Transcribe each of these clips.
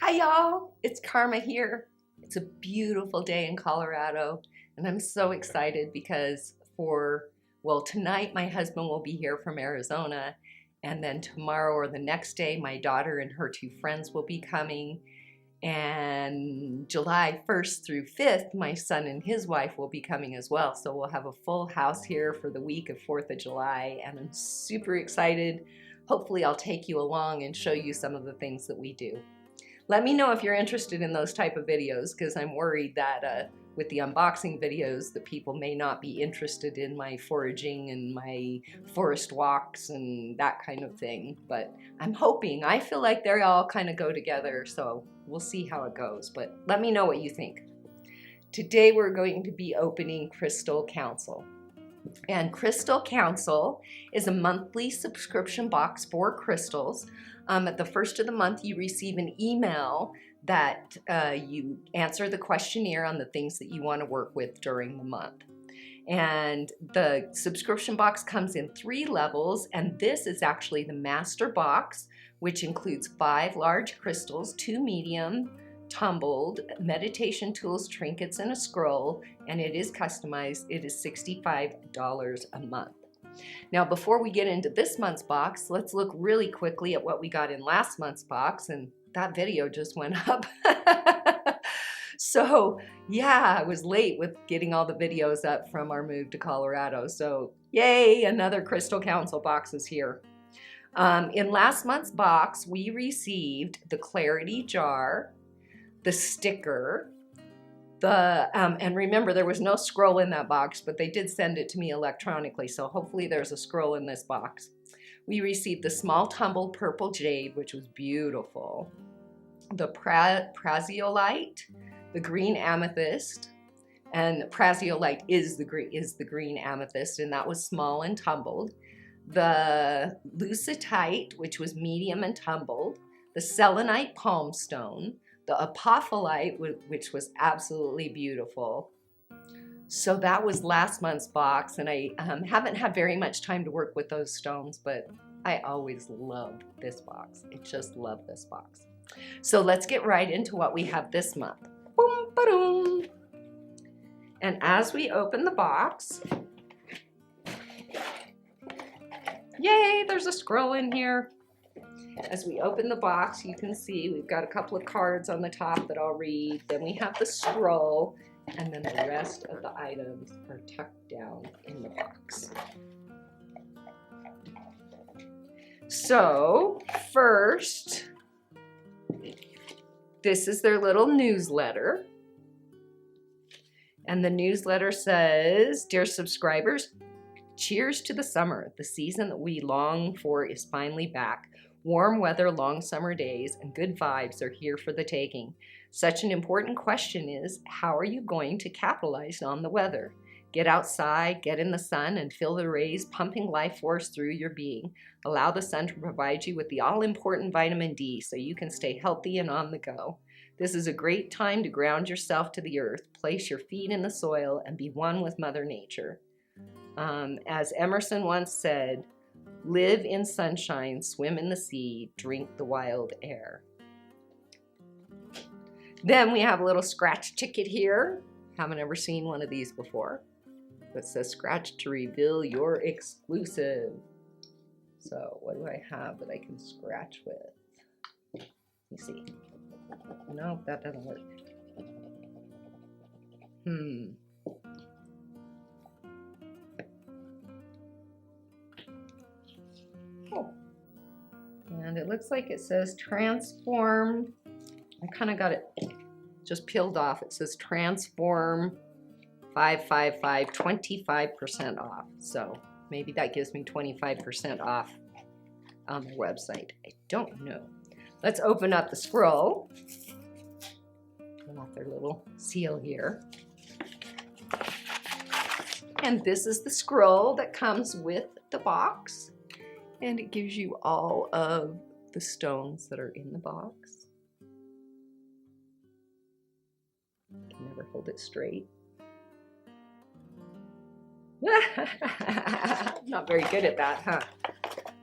Hi y'all, it's Karma here. It's a beautiful day in Colorado and I'm so excited because tonight my husband will be here from Arizona, and then tomorrow or the next day my daughter and her two friends will be coming, and July 1st through 5th my son and his wife will be coming as well. So we'll have a full house here for the week of 4th of July and I'm super excited. Hopefully I'll take you along and show you some of the things that we do. Let me know if you're interested in those type of videos, because I'm worried that with the unboxing videos that people may not be interested in my foraging and my forest walks and that kind of thing. But I'm hoping, I feel like they all kind of go together, so we'll see how it goes. But let me know what you think. Today we're going to be opening Crystal Council. And Crystal Council is a monthly subscription box for crystals. At the first of the month, you receive an email that you answer the questionnaire on the things that you want to work with during the month. And the subscription box comes in 3 levels, and this is actually the Master Box, which includes 5 large crystals, 2 medium, tumbled, meditation tools, trinkets, and a scroll, and it is customized. It is $65 a month. Now, before we get into this month's box, let's look really quickly at what we got in last month's box, and that video just went up. So yeah, I was late with getting all the videos up from our move to Colorado. So yay, another Crystal Council box is here. In last month's box, we received the Clarity jar, the sticker, and remember there was no scroll in that box, but they did send it to me electronically, so hopefully there's a scroll in this box. We received the small tumbled purple jade, which was beautiful, the praziolite, the green amethyst, and praziolite is the green amethyst, and that was small and tumbled, the lucitite, which was medium and tumbled, the selenite palm stone, the apophyllite, which was absolutely beautiful. So that was last month's box, and I haven't had very much time to work with those stones, but I always loved this box. I just love this box. So let's get right into what we have this month. Boom, ba-doom. And as we open the box, yay, there's a scroll in here. As we open the box, you can see we've got a couple of cards on the top that I'll read. Then we have the scroll, and then the rest of the items are tucked down in the box. So first, this is their little newsletter. And the newsletter says, "Dear subscribers, cheers to the summer. The season that we long for is finally back. Warm weather, long summer days, and good vibes are here for the taking. Such an important question is, how are you going to capitalize on the weather? Get outside, get in the sun, and feel the rays pumping life force through your being. Allow the sun to provide you with the all-important vitamin D so you can stay healthy and on the go. This is a great time to ground yourself to the earth, place your feet in the soil, and be one with Mother Nature." As Emerson once said, "Live in sunshine, swim in the sea, drink the wild air." Then we have a little scratch ticket here. Haven't ever seen one of these before. That says scratch to reveal your exclusive. So what do I have that I can scratch with? Let me see. No, that doesn't work. And it looks like it says transform. I kind of got it just peeled off. It says transform 555, 25% off. So maybe that gives me 25% off on their website. I don't know. Let's open up the scroll. Pull off their little seal here. And this is the scroll that comes with the box. And it gives you all of the stones that are in the box. I can never hold it straight. Not very good at that, huh?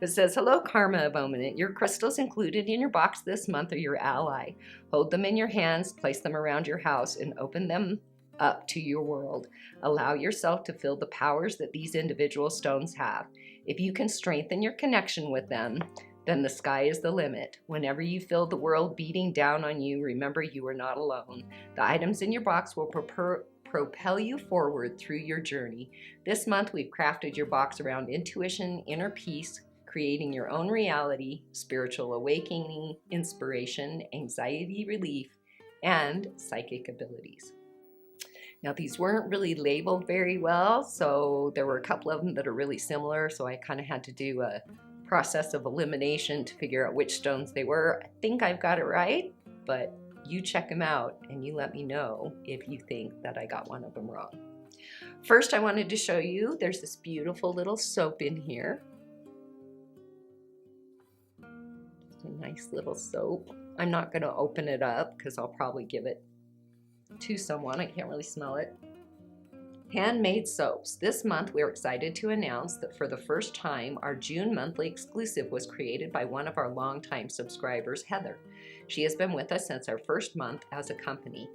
It says, hello, Karma of Ominit. Your crystals included in your box this month are your ally. Hold them in your hands, place them around your house, and open them up to your world. Allow yourself to feel the powers that these individual stones have. If you can strengthen your connection with them, then the sky is the limit. Whenever you feel the world beating down on you, remember you are not alone. The items in your box will propel you forward through your journey. This month, we've crafted your box around intuition, inner peace, creating your own reality, spiritual awakening, inspiration, anxiety relief, and psychic abilities. Now, these weren't really labeled very well, so there were a couple of them that are really similar, so I kind of had to do a process of elimination to figure out which stones they were. I think I've got it right, but you check them out and you let me know if you think that I got one of them wrong. First, I wanted to show you there's this beautiful little soap in here. Just a nice little soap. I'm not going to open it up because I'll probably give it to someone. I can't really smell it. Handmade Soaps. This month, we're excited to announce that for the first time, our June monthly exclusive was created by one of our longtime subscribers, Heather. She has been with us since our first month as a company.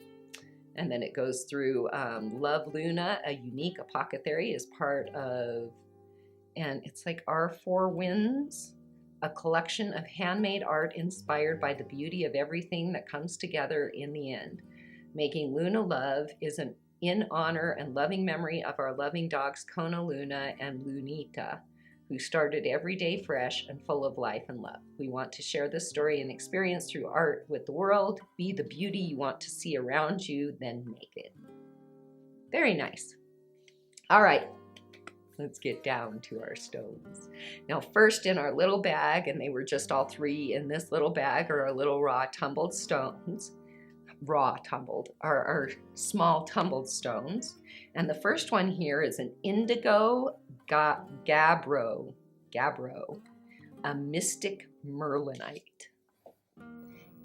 And then it goes through Love Luna, a unique apothecary, is part of, and it's like Our Four Winds, a collection of handmade art inspired by the beauty of everything that comes together in the end. Making Luna Love is an in honor and loving memory of our loving dogs Kona Luna and Lunita, who started every day fresh and full of life and love. We want to share this story and experience through art with the world. Be the beauty you want to see around you, then make it. Very nice. All right, let's get down to our stones. Now, first in our little bag, and they were just all three in this little bag, are our little raw tumbled stones. Our small tumbled stones. And the first one here is an Indigo Gabbro, a mystic Merlinite.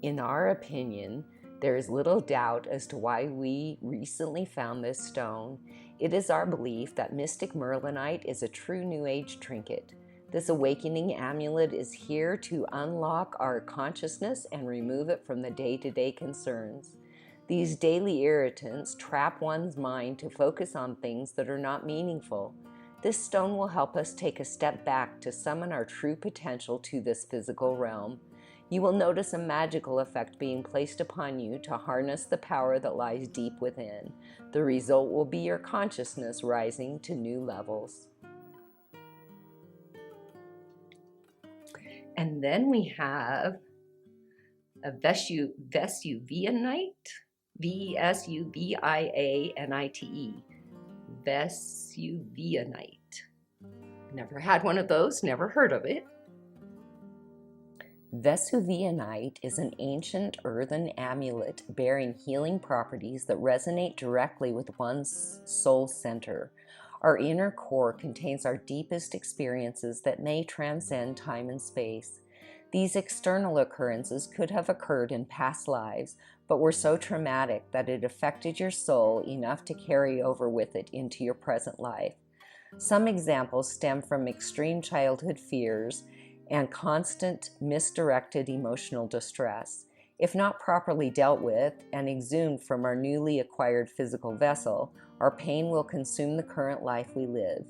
In our opinion, there is little doubt as to why we recently found this stone. It is our belief that mystic Merlinite is a true New Age trinket. This awakening amulet is here to unlock our consciousness and remove it from the day-to-day concerns. These daily irritants trap one's mind to focus on things that are not meaningful. This stone will help us take a step back to summon our true potential to this physical realm. You will notice a magical effect being placed upon you to harness the power that lies deep within. The result will be your consciousness rising to new levels. And then we have a Vesuvianite, Vesuvianite, Vesuvianite. Never had one of those, never heard of it. Vesuvianite is an ancient earthen amulet bearing healing properties that resonate directly with one's soul center. Our inner core contains our deepest experiences that may transcend time and space. These external occurrences could have occurred in past lives, but were so traumatic that it affected your soul enough to carry over with it into your present life. Some examples stem from extreme childhood fears and constant misdirected emotional distress. If not properly dealt with and exhumed from our newly acquired physical vessel, our pain will consume the current life we live.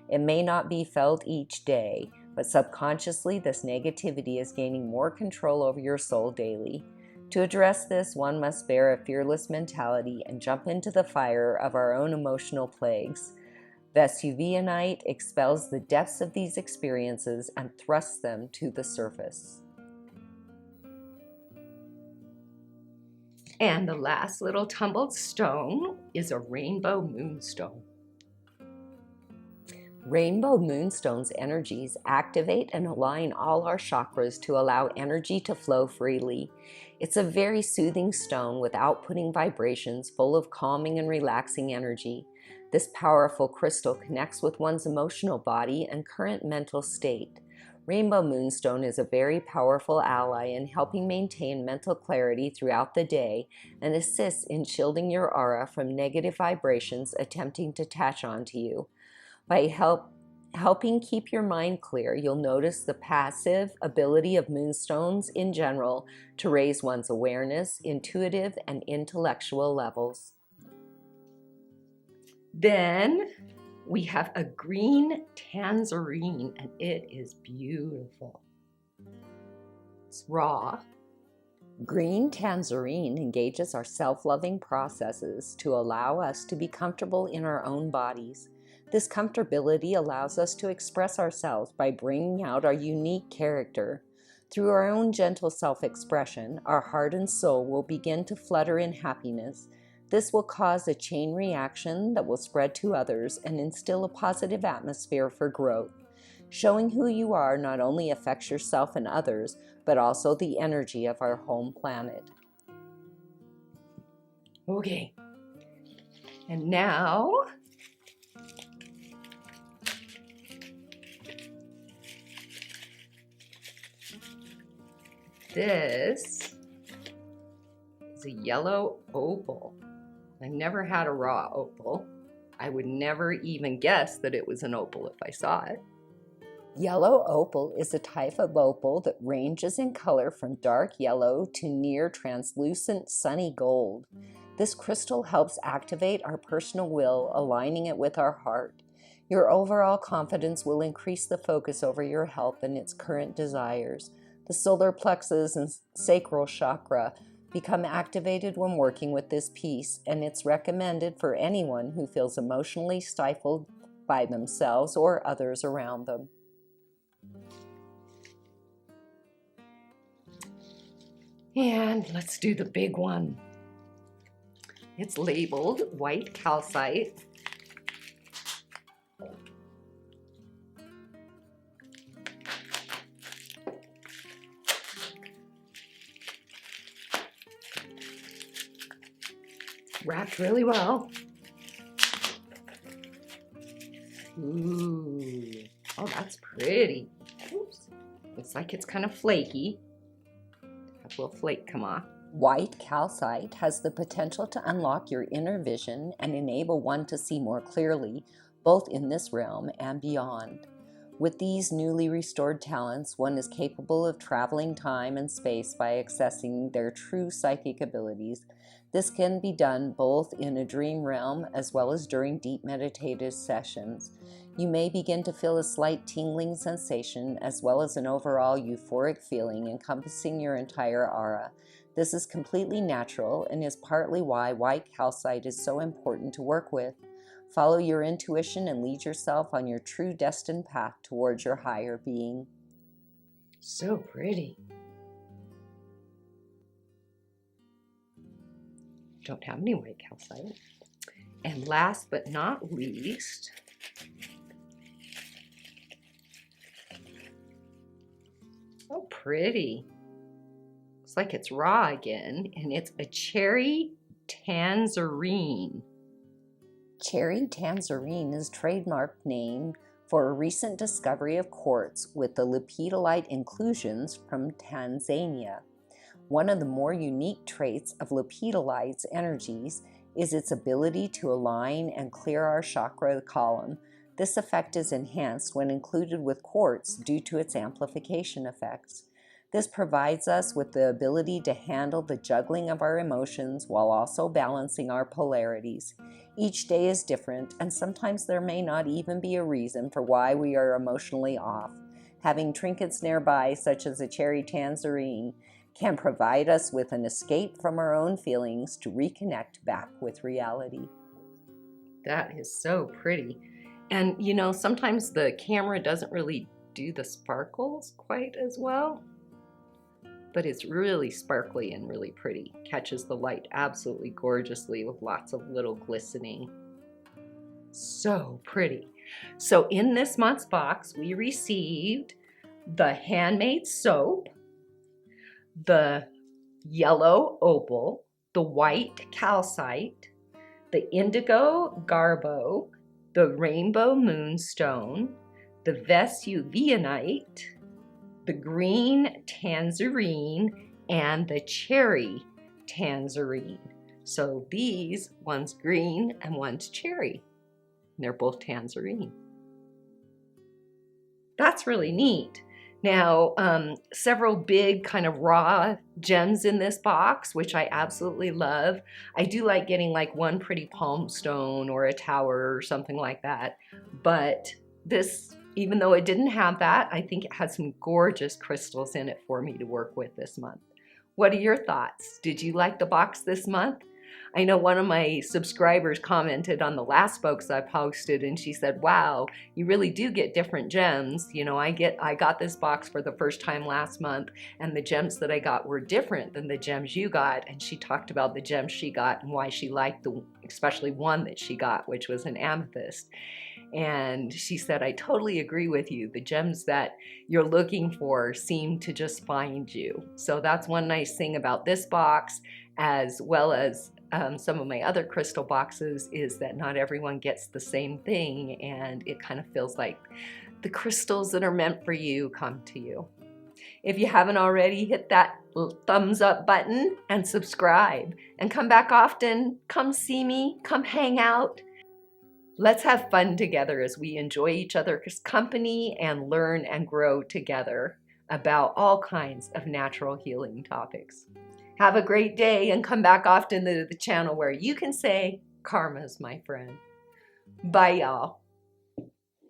It may not be felt each day, but subconsciously this negativity is gaining more control over your soul daily. To address this, one must bear a fearless mentality and jump into the fire of our own emotional plagues. Vesuvianite expels the depths of these experiences and thrusts them to the surface. And the last little tumbled stone is a rainbow moonstone. Rainbow moonstone's energies activate and align all our chakras to allow energy to flow freely. It's a very soothing stone with outputting vibrations full of calming and relaxing energy. This powerful crystal connects with one's emotional body and current mental state. Rainbow Moonstone is a very powerful ally in helping maintain mental clarity throughout the day and assists in shielding your aura from negative vibrations attempting to attach onto you. By Helping keep your mind clear, you'll notice the passive ability of moonstones in general to raise one's awareness, intuitive and intellectual levels. Then we have a green tanzurine, and it is beautiful. It's raw. Green tanzurine engages our self-loving processes to allow us to be comfortable in our own bodies. This comfortability allows us to express ourselves by bringing out our unique character. Through our own gentle self-expression, our heart and soul will begin to flutter in happiness. This will cause a chain reaction that will spread to others and instill a positive atmosphere for growth. Showing who you are not only affects yourself and others, but also the energy of our home planet. Okay, and now this is a yellow opal. I never had a raw opal. I would never even guess that it was an opal if I saw it. Yellow opal is a type of opal that ranges in color from dark yellow to near translucent sunny gold. This crystal helps activate our personal will, aligning it with our heart. Your overall confidence will increase the focus over your health and its current desires. The solar plexus and sacral chakra become activated when working with this piece, and it's recommended for anyone who feels emotionally stifled by themselves or others around them. And let's do the big one. It's labeled white calcite. Wrapped really well. Ooh, oh, that's pretty. Oops. Looks like it's kind of flaky. Have a little flake come off. White calcite has the potential to unlock your inner vision and enable one to see more clearly, both in this realm and beyond. With these newly restored talents, one is capable of traveling time and space by accessing their true psychic abilities. This can be done both in a dream realm as well as during deep meditative sessions. You may begin to feel a slight tingling sensation as well as an overall euphoric feeling encompassing your entire aura. This is completely natural and is partly why white calcite is so important to work with. Follow your intuition and lead yourself on your true destined path towards your higher being. So pretty. Don't have any white calcite. And last but not least, so pretty. Looks like it's raw again, and it's a cherry tanzurine. Cherry tanzurine is a trademark name for a recent discovery of quartz with the lepidolite inclusions from Tanzania. One of the more unique traits of lepidolite's energies is its ability to align and clear our chakra column. This effect is enhanced when included with quartz due to its amplification effects. This provides us with the ability to handle the juggling of our emotions while also balancing our polarities. Each day is different, and sometimes there may not even be a reason for why we are emotionally off. Having trinkets nearby, such as a cherry tanzurine, can provide us with an escape from our own feelings to reconnect back with reality. That is so pretty. And you know, sometimes the camera doesn't really do the sparkles quite as well, but it's really sparkly and really pretty. Catches the light absolutely gorgeously with lots of little glistening. So pretty. So in this month's box, we received the Handmade Soap, the yellow opal, the white calcite, the indigo Gabbro, the rainbow moonstone, the Vesuvianite, the green tanzurine, and the cherry tanzurine. So these, one's green and one's cherry. And they're both tanzurine. That's really neat. Now, several big kind of raw gems in this box, which I absolutely love. I do like getting like one pretty palm stone or a tower or something like that. But this, even though it didn't have that, I think it had some gorgeous crystals in it for me to work with this month. What are your thoughts? Did you like the box this month? I know one of my subscribers commented on the last box I posted, and she said, wow, you really do get different gems. You know, I got this box for the first time last month, and the gems that I got were different than the gems you got. And she talked about the gems she got and why she liked especially one that she got, which was an amethyst. And she said, I totally agree with you. The gems that you're looking for seem to just find you. So that's one nice thing about this box, as well as some of my other crystal boxes, is that not everyone gets the same thing, and it kind of feels like the crystals that are meant for you come to you. If you haven't already, hit that thumbs up button and subscribe, and come back often. Come see me, come hang out. Let's have fun together as we enjoy each other's company and learn and grow together about all kinds of natural healing topics. Have a great day, and come back often to the channel where you can say, Karma's my friend. Bye, y'all.